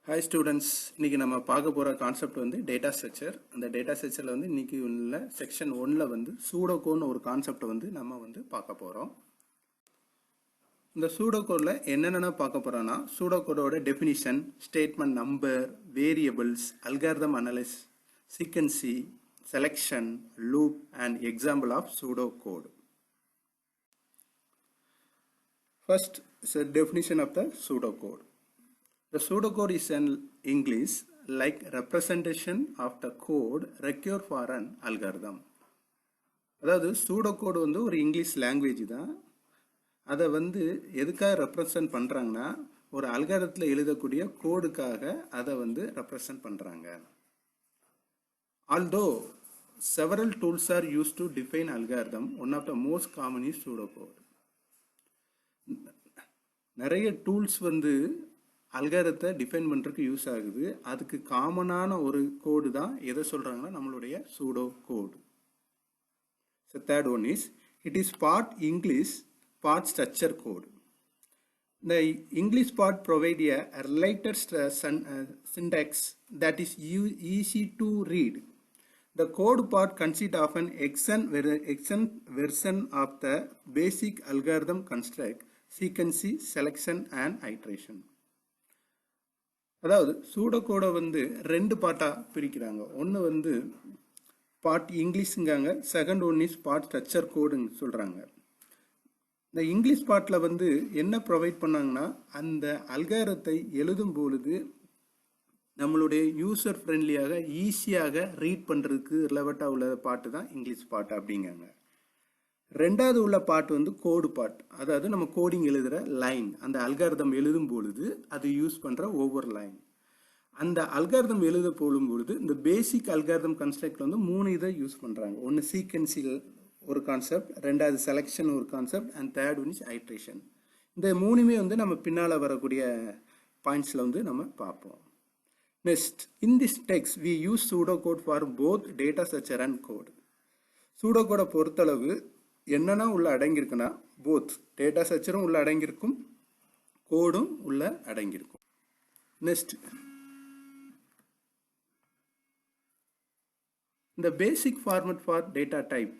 Hi students, இன்னைக்கு நம்ம பார்க்க போற கான்செப்ட் வந்து டேட்டா ஸ்ட்ரக்சர். அந்த டேட்டா ஸ்ட்ரக்சர்ல வந்து இன்னைக்கு உள்ள செக்ஷன் 1ல வந்து சூடோகோட்னு ஒரு கான்செப்ட் வந்து நம்ம வந்து பார்க்க போறோம். இந்த சூடோகோட்ல என்னென்ன பார்க்க போறோம்னா சூடோகோடோட definition, statement number, variables, algorithm analysis, sequence, selection, loop and example of pseudocode. First is a definition of the pseudocode. The pseudocode is an English like representation of the code required for an algorithm. அதாவது pseudocode வந்து ஒரு English language தான். அதை வந்து எதுக்காக represent பண்ணுறாங்கன்னா ஒரு அல்காரிதத்தில் எழுதக்கூடிய கோடுக்காக அதை வந்து ரெப்ரசன்ட் பண்ணுறாங்க. Although several tools are used to define algorithm, one of the most common is pseudocode. நிறைய டூல்ஸ் வந்து அல்காரிதத்தை டிஃபைன் பண்ணுறதுக்கு யூஸ் ஆகுது. அதுக்கு காமனான ஒரு கோடு தான் எதை சொல்கிறாங்கன்னா நம்மளுடைய pseudo code. So third one is it is part English part structure code. The English part provide a related syntax that is easy to read. The code part consists of an extended version of the basic algorithm construct, sequence, selection and iteration. அதாவது சூடோகோடை வந்து ரெண்டு பார்ட்டாக பிரிக்கிறாங்க. ஒன்று வந்து part இங்கிலீஷுங்காங்க, second one is part structure கோடுன்னு சொல்கிறாங்க. இந்த இங்கிலீஷ் பார்ட்டில் வந்து என்ன ப்ரொவைட் பண்ணாங்கன்னா அந்த அல்காரத்தை எழுதும் பொழுது நம்மளுடைய யூசர் ஃப்ரெண்ட்லியாக ஈஸியாக ரீட் பண்ணுறதுக்கு ரிலவெண்ட்டாக உள்ள பாட்டு தான் இங்கிலீஷ் பாட்டு அப்படிங்காங்க. ரெண்டாவது உள்ள பாட்டு வந்து கோடு பாட், அதாவது நம்ம கோடிங் எழுதுகிற லைன், அந்த அல்காரிதம் எழுதும் பொழுது அது யூஸ் பண்ணுற ஒவ்வொரு லைன். அந்த அல்காரிதம் எழுத போடும் பொழுது இந்த பேசிக் அல்காரிதம் கன்ஸ்ட்ரக்ட் வந்து 3 இதை யூஸ் பண்ணுறாங்க. ஒன்று சீக்வென்சில் ஒரு கான்செப்ட், ரெண்டாவது செலெக்ஷன் ஒரு concept and third one is iteration. இந்த 3மே வந்து நம்ம பின்னால் வரக்கூடிய பாயிண்ட்ஸில் வந்து நம்ம பார்ப்போம். Next, in this text we use pseudocode for both data structure and code. சூடோகோடை பொறுத்தளவு என்னென்னா உள்ள அடங்கியிருக்குன்னா போத் டேட்டா ஸ்ட்ரக்சரும் உள்ள அடங்கியிருக்கும், கோடும் உள்ள அடங்கியிருக்கும். Next, the basic format for data type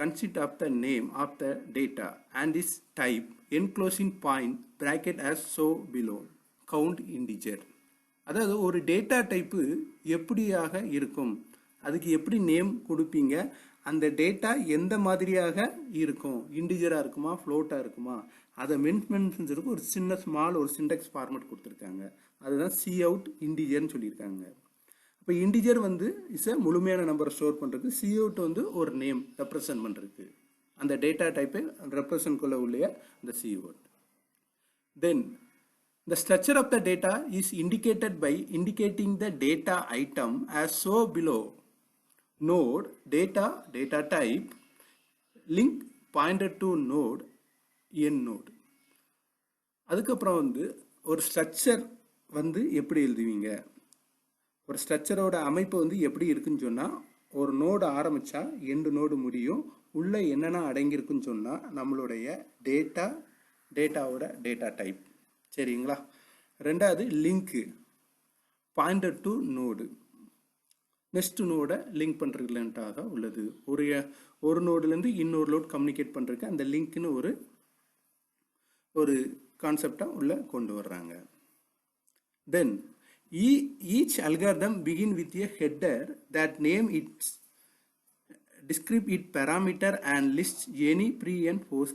consists of the name of the data and its type enclosing point bracket as so below, count integer. அதாவது ஒரு டேட்டா டைப்பு எப்படியாக இருக்கும், அதுக்கு எப்படி நேம் கொடுப்பீங்க, அந்த டேட்டா எந்த மாதிரியாக இருக்கும், இன்டிஜராக இருக்குமா ஃப்ளோட்டாக இருக்குமா, அதை மென்ஷன் செஞ்சதுக்கு ஒரு சின்ன ஸ்மால் ஒரு சின்டெக்ஸ் ஃபார்மேட் கொடுத்துருக்காங்க. அதுதான் சி அவுட் இன்டிஜர்னு சொல்லியிருக்காங்க. இப்போ இன்டிஜர் வந்து இஸ் முழுமையான நம்பரை ஸ்டோர் பண்ணுறதுக்கு, சி அவுட் வந்து ஒரு நேம் ரெப்ரசன்ட் பண்ணுறதுக்கு, அந்த டேட்டா டைப்பை ரெப்ரசன்ட் கொள்ள உள்ள அந்த C out. Then the structure of the data is indicated by indicating the data item as so below. Node, data, data type, link pointed to node, end node. அதுக்கப்புறம் வந்து ஒரு structure வந்து எப்படி எழுதுவீங்க, ஒரு ஸ்ட்ரக்சரோட அமைப்பு வந்து எப்படி இருக்குன்னு சொன்னால் ஒரு நோடு ஆரம்பித்தா 2 நோடு முடியும், உள்ளே என்னென்ன அடங்கியிருக்குன்னு சொன்னால் நம்மளுடைய டேட்டாவோட டேட்டா டைப், சரிங்களா. ரெண்டாவது link pointed to node, next நோடை லிங்க் பண்ணுறதுலன்ட்டாக உள்ளது. ஒரு நோடுலேருந்து இன்னொரு நோடு கம்யூனிகேட் பண்ணுறதுக்கு அந்த லிங்க்னு ஒரு கான்செப்டாக உள்ள கொண்டு வர்றாங்க. தென் each algorithm begin with a header that name its describe its parameter and lists any pre and post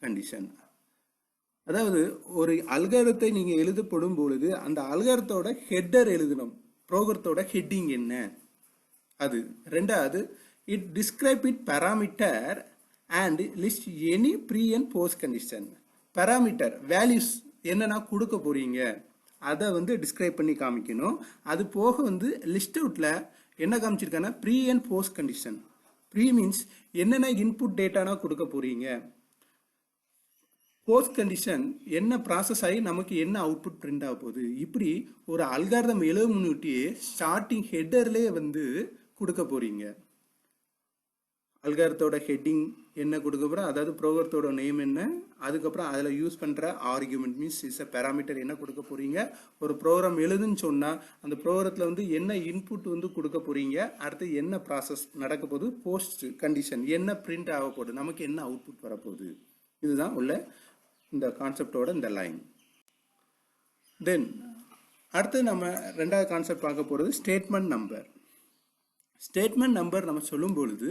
condition. அதாவது ஒரு அல்காரிதத்தை நீங்கள் எழுதப்படும் பொழுது அந்த அல்காரிதத்தோட ஹெட்டர் எழுதணும், ப்ரோக்ராமத்தோட ஹெட்டிங் என்ன அது. ரெண்டாவது it describe it parameter and list any pre and post condition. Parameter values என்னென்னா கொடுக்க போகிறீங்க அதை வந்து டிஸ்கிரைப் பண்ணி காமிக்கணும். அது போக வந்து லிஸ்ட் அவுட்டில் என்ன காமிச்சிருக்காங்கன்னா pre and post condition. Pre means என்னென்ன இன்புட் டேட்டானா கொடுக்க போகிறீங்க, போஸ்ட் கண்டிஷன் என்ன ப்ராசஸ் ஆகி நமக்கு என்ன அவுட்புட் பிரிண்ட் ஆக போகுது. இப்படி ஒரு அல்காரிதம் எழுத முன்னிட்டியே ஸ்டார்டிங் ஹெட்டர்லேயே வந்து கொடுக்க போகிறீங்க. அல்காரத்தோட ஹெட்டிங் என்ன கொடுக்க போகிறோம், அதாவது ப்ரோக்ராமத்தோட நேம் என்ன, அதுக்கப்புறம் அதில் யூஸ் பண்ணுற argument means is a parameter என்ன கொடுக்க போகிறீங்க, ஒரு ப்ரோக்ராம் எழுதுன்னு சொன்னால் அந்த ப்ரோக்ராமத்தில் வந்து என்ன இன்புட் வந்து கொடுக்க போகிறீங்க, அடுத்து என்ன ப்ராசஸ் நடக்க போகுது, போஸ்ட் கண்டிஷன் என்ன பிரிண்ட் ஆக போகுது, நமக்கு என்ன அவுட்புட் வரப்போகுது. இதுதான் உள்ள இந்த கான்செப்டோட இந்த லைன். தென் அடுத்து நம்ம ரெண்டாவது கான்செப்ட் பார்க்க போகிறது ஸ்டேட்மெண்ட் நம்பர். ஸ்டேட்மெண்ட் நம்பர் நம்ம சொல்லும் பொழுது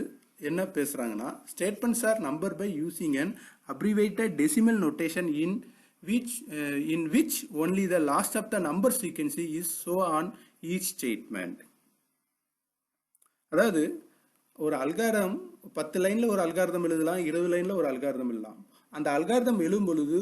என்ன பேசுகிறாங்கன்னா, statements are number by using an abbreviated decimal notation in which only the last of the number sequence is so on each statement. அதாவது ஒரு அல்காரிதம் 10 லைனில் ஒரு அல்காரிதம் எழுதலாம், 20 லைனில் ஒரு அல்காரிதம் எழுதலாம். அந்த அல்காரிதம் எழுதும் பொழுது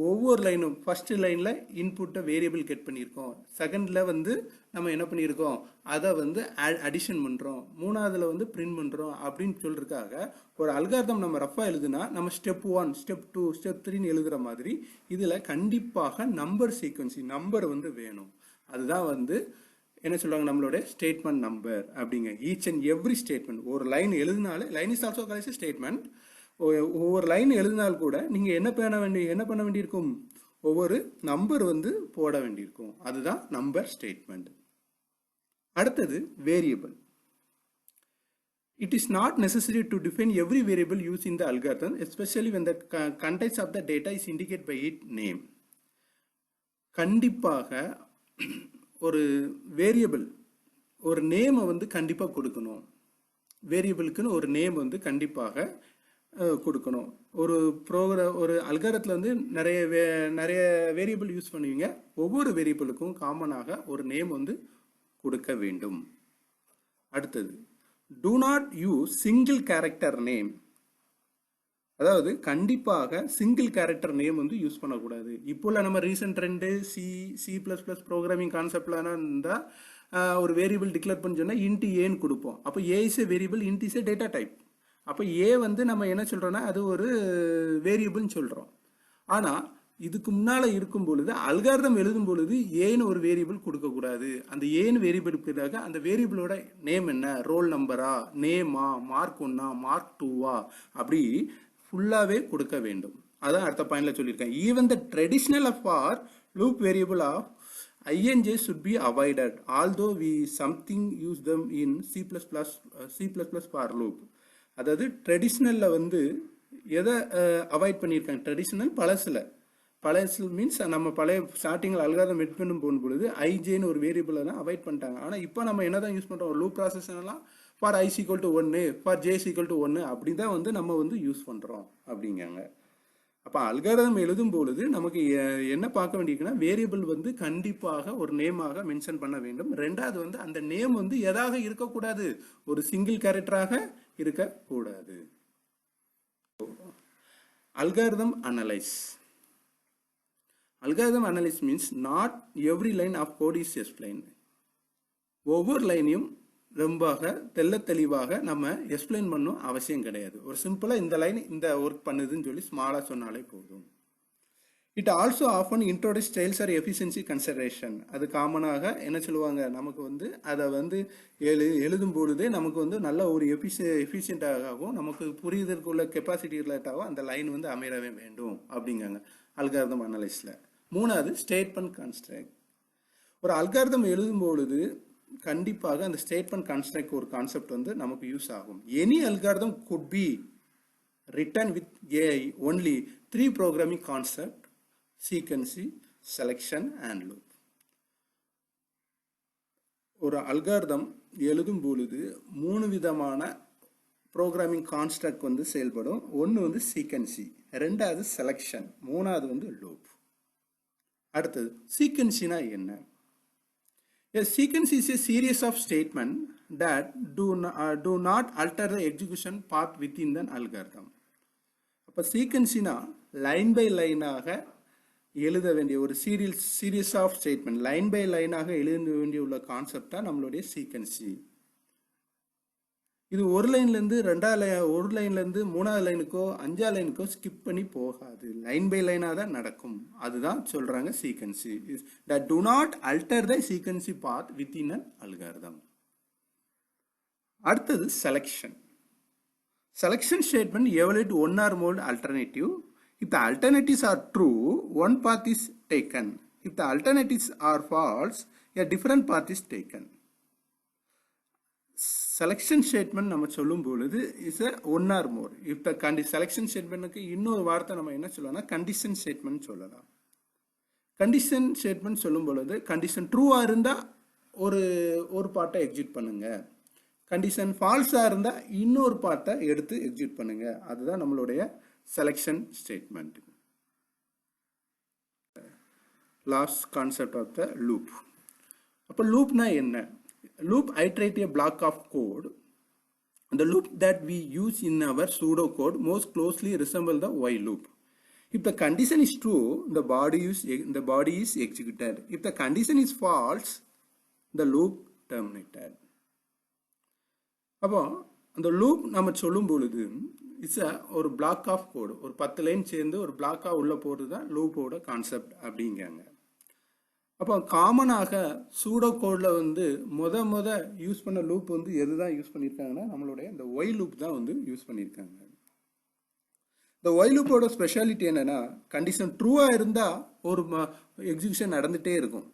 ஒவ்வொரு லைனும் ஃபர்ஸ்ட் லைனில் இன்புட்டை வேரியபிள் கெட் பண்ணியிருக்கோம், செகண்டில் வந்து நம்ம என்ன பண்ணியிருக்கோம் அதை வந்து அடிஷன் பண்ணுறோம், மூணாவதுல வந்து பிரிண்ட் பண்ணுறோம் அப்படின்னு சொல்றதுக்காக ஒரு அல்காரிதம் நம்ம ரஃபாக எழுதுனா நம்ம ஸ்டெப் 1 ஸ்டெப் 2 ஸ்டெப் 3ன்னு எழுதுகிற மாதிரி இதில் கண்டிப்பாக நம்பர் சீக்வன்சி நம்பர் வந்து வேணும். அதுதான் வந்து என்ன சொல்லுவாங்க நம்மளோட ஸ்டேட்மெண்ட் நம்பர் அப்படிங்க. ஈச் அண்ட் எவ்ரி ஸ்டேட்மெண்ட் ஒரு லைன் எழுதினாலே line is also called statement. ஒவ்வொரு லைன் எழுதினால் கூட நீங்கள் என்ன பண்ண வேண்டியிருக்கும், ஒவ்வொரு நம்பர் வந்து போட வேண்டியிருக்கும். அதுதான் நம்பர் ஸ்டேட்மெண்ட். அடுத்தது variable. It is not necessary to define every variable used in the algorithm, especially when the contents of the data is indicated by its name. கண்டிப்பாக ஒரு வேரியபிள் ஒரு நேமை வந்து கண்டிப்பாக கொடுக்கணும். வேரியபிளுக்குன்னு ஒரு நேம் வந்து கண்டிப்பாக கொடுக்கணும். ஒரு ஒரு அல்காரிதத்தில் வந்து நிறைய வேரியபிள் யூஸ் பண்ணுவீங்க. ஒவ்வொரு வேரியபிளுக்கும் காமனாக ஒரு நேம் வந்து கொடுக்க வேண்டும். அடுத்தது do not use single character name. அதாவது கண்டிப்பாக சிங்கிள் கேரக்டர் நேம் வந்து யூஸ் பண்ணக்கூடாது. இப்போ நம்ம ரீசெண்ட் ட்ரெண்டு C++ ப்ரோக்ராமிங் கான்செப்ட்லாம் இருந்தால் ஒரு வேரியபிள் டிக்ளேர் பண்ணி சொன்னால் இன்ட் ஏன்னு கொடுப்போம். அப்போ a is a variable, int is a data type. அப்போ ஏ வந்து நம்ம என்ன சொல்கிறோன்னா அது ஒரு வேரியபிள்னு சொல்கிறோம். ஆனால் இதுக்கு முன்னால் இருக்கும் பொழுது அல்காரிதம் எழுதும் பொழுது ஏன்னு ஒரு வேரியபிள் கொடுக்கக்கூடாது. அந்த ஏன்னு வேரியபிளுக்காக அந்த வேரியபிளோட நேம் என்ன, ரோல் நம்பரா, நேமா, மார்க் 1ஆ, மார்க் 2ஆ அப்படி ஃபுல்லாகவே கொடுக்க வேண்டும். அதான் அடுத்த பாயிண்ட்ல சொல்லியிருக்கேன். Even the traditional of or loop variable of INJ should be avoided, although we something use them in C++ for loop. அதாவது ட்ரெடிஷ்னலில் வந்து எதை அவாய்ட் பண்ணியிருக்காங்க, ட்ரெடிஷ்னல் பழசு மீன்ஸ் நம்ம பழைய ஸ்டார்டிங்கில் அல்காரிதம் எட் பண்ணும் போகும்பொழுது ஐஜேன்னு ஒரு வேரியபிளை தான் அவாய்ட் பண்ணிட்டாங்க. ஆனால் இப்போ நம்ம என்ன தான் யூஸ் பண்ணுறோம், லூப் ப்ராசஸ் எல்லாம் ஃபார் i = 1 ஃபார் j = 1 அப்படி தான் வந்து நம்ம வந்து யூஸ் பண்ணுறோம் அப்படிங்காங்க. அப்போ அல்காரிதம் எழுதும் பொழுது நமக்கு என்ன பார்க்க வேண்டியிருக்குன்னா வேரியபிள் வந்து கண்டிப்பாக ஒரு நேமாக மென்ஷன் பண்ண வேண்டும். ரெண்டாவது வந்து அந்த நேம் வந்து எதாக இருக்கக்கூடாது, ஒரு சிங்கிள் கேரக்டராக இருக்கக்கூடாது. Algorithm analyse. Algorithm analysis means not every line of code is explained. ஒவ்வொரு லைனையும் ரொம்ப தெளிவாக நம்ம எக்ஸ்பிளைன் பண்ணணும் அவசியம் கிடையாது. ஒரு சிம்பிளாக இந்த லைன் இந்த ஒர்க் பண்ணுதுன்னு சொல்லி ஸ்மாலாக சொன்னாலே போதும். It also often introduce styles or efficiency consideration. அது காமனாக என்ன சொல்லுவாங்க, நமக்கு வந்து அதை வந்து எழுதும் பொழுதே நமக்கு வந்து நல்ல ஒரு எஃபிஷியண்டாகவும் நமக்கு புரியுதற்குள்ள கெப்பாசிட்டி ரிலேட்டாகவும் அந்த லைன் வந்து அமையவே வேண்டும் அப்படிங்காங்க அல்காரிதம் அனலைஸில். மூணாவது ஸ்டேட்மெண்ட் கன்ஸ்ட்ரக்ட். ஒரு அல்காரிதம் எழுதும் பொழுது கண்டிப்பாக அந்த ஸ்டேட்மெண்ட் கன்ஸ்ட்ரக்ட் ஒரு கான்செப்ட் வந்து நமக்கு யூஸ் ஆகும். Any algorithm could be written with AI only 3 programming concept: sequencing, selection and loop. ஒரு அல்காரிதம் எழுதும் பொழுது 3 விதமான ப்ரோக்ராமிங் கான்ஸ்ட்ரக்ட் வந்து செயல்படும். ஒன்று வந்து சீக்வென்சி, ரெண்டாவது செலெக்ஷன், மூணாவது வந்து லூப். அடுத்தது சீக்வென்சினா என்ன? A sequence is a series of statements that do not alter the execution path within an algorithm. அப்போ சீக்வென்சினா லைன் பை லைனாக எழுத வேண்டிய ஒரு series of statement, line by லைனாக எழுத வேண்டிய உள்ள கான்செப்டா நம்மளுடைய சீக்வென்சி. இது ஒரு லைன்லேருந்து ஒரு லைன்லேருந்து 3வது லைனுக்கோ 5வது லைனுக்கோ ஸ்கிப் பண்ணி போகாது, லைன் பை லைனாக தான் நடக்கும். அதுதான் சொல்கிறாங்க sequence. That do not alter the sequence path within an algorithm. அடுத்தது selection. Selection statement evaluate one or more alternative. If the alternatives are true, one path is taken. If the alternatives are false, a different path is taken. Selection statement நம்ம சொல்லும் பொழுது is a one or more. If the selection statementக்கு இன்னொரு வார்த்தை நம்ம என்ன சொல்லலாம், condition statement சொல்லலாம். Condition statement சொல்லும் பொழுது condition true-ஆ இருந்தா ஒரு பார்ட்டை எக்ஸிக்யூட் பண்ணுங்க, கண்டிஷன் ஃபால்ஸாக இருந்தால் இன்னொரு பார்ட்டை எடுத்து எக்ஸிக்யூட் பண்ணுங்க. அதுதான் நம்மளுடைய selection statement. Last concept of the loop. அப்போ லூப்னா என்ன? Loop iterate a block of code. The loop that we use in our pseudo code most closely resemble the while loop. If the condition is true, the body is executed. If the condition is false, the loop terminated. அப்போ அந்த loop நம்ம சொல்லும் பொழுது it's ஒரு black of கோடு, ஒரு 10 line சேர்ந்து ஒரு பிளாக்காக உள்ள போகிறது தான் லூப்போட கான்செப்ட் அப்படிங்காங்க. அப்போ காமனாக சூடோ கோடில் வந்து முத யூஸ் பண்ண லூப் வந்து எது தான் யூஸ் பண்ணியிருக்காங்கன்னா நம்மளுடைய இந்த ஒய் லூப் தான் வந்து யூஸ் பண்ணியிருக்காங்க. இந்த ஒய் லூப்போட ஸ்பெஷாலிட்டி என்னன்னா, கண்டிஷன் ட்ரூவாக இருந்தால் ஒரு எக்ஸிக்யூஷன் நடந்துகிட்டே இருக்கும்.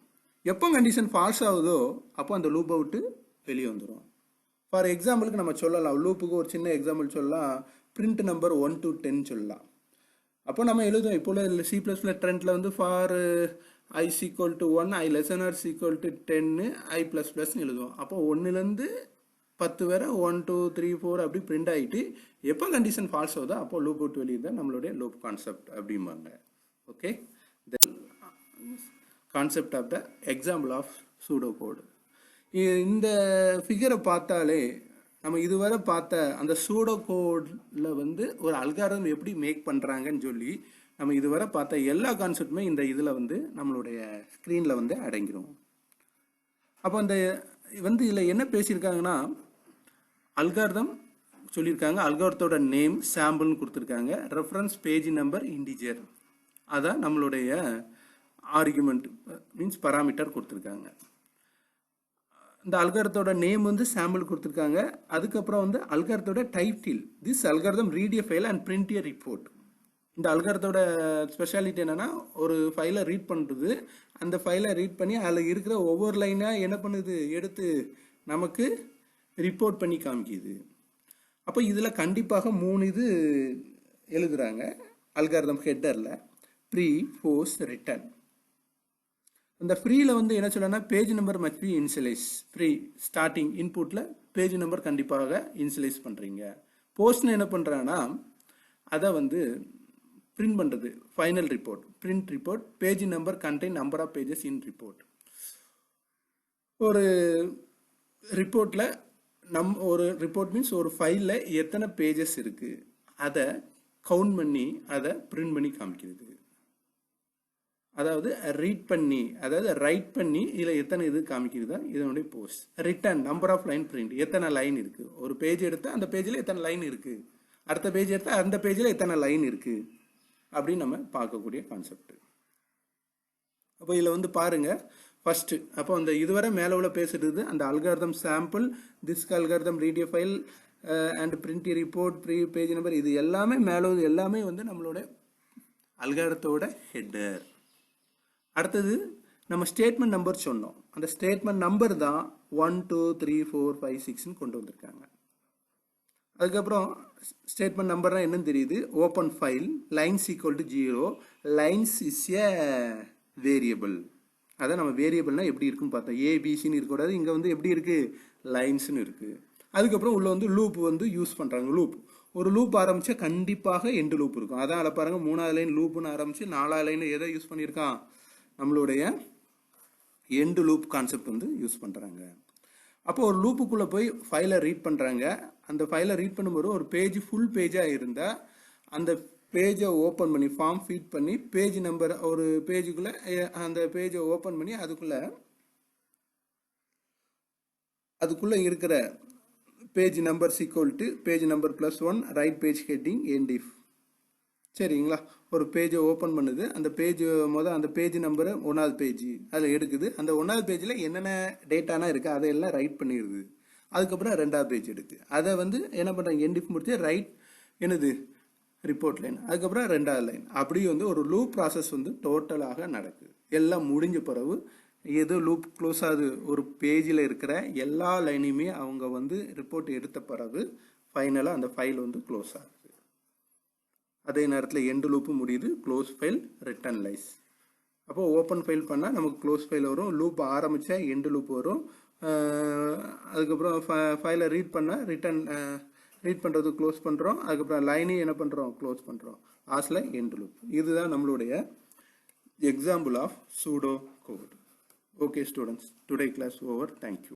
எப்போ கண்டிஷன் ஃபால்ஸ் ஆகுதோ அப்போ அந்த லூப்பை விட்டு வெளியே வந்துடும். ஃபார் எக்ஸாம்பிளுக்கு நம்ம சொல்லலாம், லூப்புக்கு ஒரு சின்ன எக்ஸாம்பிள் சொல்லலாம், பிரிண்ட் நம்பர் 1 to 10 சொல்லலாம். அப்போ நம்ம எழுதுவோம், இப்போ C++ ட்ரெண்டில் வந்து for i equal to 1, i less than or equal to 10, i plus plusன்னு எழுதுவோம். அப்போ 1லேருந்து 10 வரை 1 2 3 4 அப்படி பிரிண்ட் ஆகிட்டு எப்போ கண்டிஷன் ஃபால்ஸ் ஆகுதோ அப்போ லூப் விட்டு வெளியே தான் நம்மளுடைய லூப் கான்செப்ட் அப்படிம்பாங்க. Okay, concept of the example of pseudocode. இந்த ஃபிகரை பார்த்தாலே நம்ம இதுவரை பார்த்த அந்த சூடோ கோடில் வந்து ஒரு அல்காரிதம் எப்படி மேக் பண்ணுறாங்கன்னு சொல்லி நம்ம இதுவரை பார்த்த எல்லா கான்செப்டுமே இந்த இதில் வந்து நம்மளுடைய ஸ்க்ரீனில் வந்து அடங்கிடும். அப்போ அந்த வந்து இதில் என்ன பேசியிருக்காங்கன்னா, அல்காரிதம் சொல்லியிருக்காங்க, அல்காரிதத்தோட நேம் சாம்பிள்னு கொடுத்துருக்காங்க, ரெஃபரன்ஸ் பேஜ் நம்பர் இன்டிஜர், அதான் நம்மளுடைய ஆர்குமெண்ட் மீன்ஸ் பராமீட்டர் கொடுத்துருக்காங்க. இந்த அல்காரிதத்தோட நேம் வந்து சாம்பிள் கொடுத்துருக்காங்க. அதுக்கப்புறம் வந்து அல்காரிதத்தோட title, this algorithm read a file and print a report. இந்த அல்காரிதத்தோட ஸ்பெஷாலிட்டி என்னன்னா, ஒரு ஃபைலை ரீட் பண்ணுறது, அந்த ஃபைலை ரீட் பண்ணி அதில் இருக்கிற ஒவ்வொரு லைனாக என்ன பண்ணுது, எடுத்து நமக்கு ரிப்போர்ட் பண்ணி காமிக்குது. அப்போ இதில் கண்டிப்பாக 3 இது எழுதுகிறாங்க அல்காரிதம் ஹெட்டரில், ப்ரீ போஸ்ட் ரிட்டர்ன். இந்த ஃப்ரீயில் வந்து என்ன சொல்லணும்னா, page number must be initialise. Free starting இன்புட்டில் பேஜ் நம்பர் கண்டிப்பாக இன்சியலைஸ் பண்ணுறீங்க. போஸ்ட்னு என்ன பண்ணுறாங்கன்னா, அதை வந்து பிரிண்ட் பண்ணுறது, final report, print report, page number contain number of pages in report. ஒரு ரிப்போர்ட்டில் ஒரு ரிப்போர்ட் மீன்ஸ் ஒரு ஃபைலில் எத்தனை பேஜஸ் இருக்குது அதை கவுண்ட் பண்ணி அதை பிரிண்ட் பண்ணி காமிக்கிறது. அதாவது ரீட் பண்ணி, அதாவது ரைட் பண்ணி இதில் எத்தனை இது காமிக்கிறதா இதனுடைய post. Return number of line print, எத்தனை லைன் இருக்குது, ஒரு பேஜ் எடுத்தால் அந்த பேஜில் எத்தனை லைன் இருக்குது, அடுத்த பேஜ் எடுத்தால் அந்த பேஜில் எத்தனை லைன் இருக்குது அப்படின்னு நம்ம பார்க்கக்கூடிய கான்செப்ட். அப்போ இதில் வந்து பாருங்கள் ஃபஸ்ட்டு, அப்போ அந்த இதுவரை மேலே உள்ள பேசுகிறது அந்த algorithm sample, this algorithm read a file and print a report, pre page number, இது எல்லாமே மேலே எல்லாமே வந்து நம்மளோட அல்காரிதத்தோட ஹெட்டர். அடுத்தது நம்ம ஸ்டேட்மெண்ட் நம்பர் சொன்னோம், அந்த ஸ்டேட்மெண்ட் நம்பர் தான் 1 2 3 4 5 6ன்னு கொண்டு வந்திருக்காங்க. அதுக்கப்புறம் ஸ்டேட்மெண்ட் நம்பர்னா என்னன்னு தெரியுது, open file, lines equal to 0, lines is a variable. அதான் நம்ம வேரியபிள்னா எப்படி இருக்குன்னு பார்த்தோம், ஏபிசின்னு இருக்கக்கூடாது, இங்கே வந்து எப்படி இருக்குது, லைன்ஸ்னு இருக்குது. அதுக்கப்புறம் உள்ள வந்து லூப் வந்து யூஸ் பண்ணுறாங்க. லூப், ஒரு லூப் ஆரம்பித்தா கண்டிப்பாக எண்டு லூப் இருக்கும். அதான் அதில் பாருங்கள் 3வது லைன் லூப்புன்னு ஆரம்பித்து 4வது லைன் எதை யூஸ் பண்ணியிருக்கான், நம்மளுடைய எண்டு லூப் கான்செப்ட் வந்து யூஸ் பண்ணுறாங்க. அப்போ ஒரு லூப்புக்குள்ளே போய் ஃபைலை ரீட் பண்ணுறாங்க. அந்த ஃபைலை ரீட் பண்ணும்போது ஒரு பேஜ் ஃபுல் பேஜாக இருந்தால் அந்த பேஜை ஓப்பன் பண்ணி ஃபார்ம் ஃபீட் பண்ணி பேஜ் நம்பர், ஒரு பேஜுக்குள்ளே அந்த பேஜை ஓப்பன் பண்ணி அதுக்குள்ளே இருக்கிற page number equal to page number +1 right page heading end if. சரிங்களா, ஒரு பேஜை ஓப்பன் பண்ணுது, அந்த பேஜ் அந்த பேஜ் நம்பரை 1வது பேஜ் அதில் எடுக்குது, அந்த 1வது பேஜில் என்னென்ன டேட்டானா இருக்குது அதையெல்லாம் ரைட் பண்ணிடுது. அதுக்கப்புறம் ரெண்டாவது பேஜ் எடுத்து அதை வந்து என்ன பண்ணுறாங்க, எண்ட் இஃப் முடிச்சு ரைட் என்னது ரிப்போர்ட் லைன், அதுக்கப்புறம் ரெண்டாவது லைன், அப்படி வந்து ஒரு லூப் ப்ராசஸ் வந்து டோட்டலாக நடக்குது. எல்லாம் முடிஞ்ச பிறகு எது லூப் க்ளோஸ் ஆகுது, ஒரு பேஜில் இருக்கிற எல்லா லைனையுமே அவங்க வந்து ரிப்போர்ட் எடுத்த பிறகு ஃபைனலாக அந்த ஃபைல் வந்து க்ளோஸ் ஆகுது. அதே நேரத்தில் எண்டு லூப்பு முடியுது, க்ளோஸ் ஃபைல் ரிட்டர்ன் லைஸ். அப்போ ஓப்பன் ஃபைல் பண்ணால் நமக்கு க்ளோஸ் ஃபைல் வரும், லூப் ஆரம்பித்தா எண்டு லூப் வரும், அதுக்கப்புறம் ஃபைலை ரீட் பண்ணால் ரீட் பண்ணுறது க்ளோஸ் பண்ணுறோம், அதுக்கப்புறம் லைனையும் என்ன பண்ணுறோம், க்ளோஸ் பண்ணுறோம், லாஸ்ட்டில் எண்டு லூப். இதுதான் நம்மளுடைய example of pseudo code. Okay students, today class over. Thank you.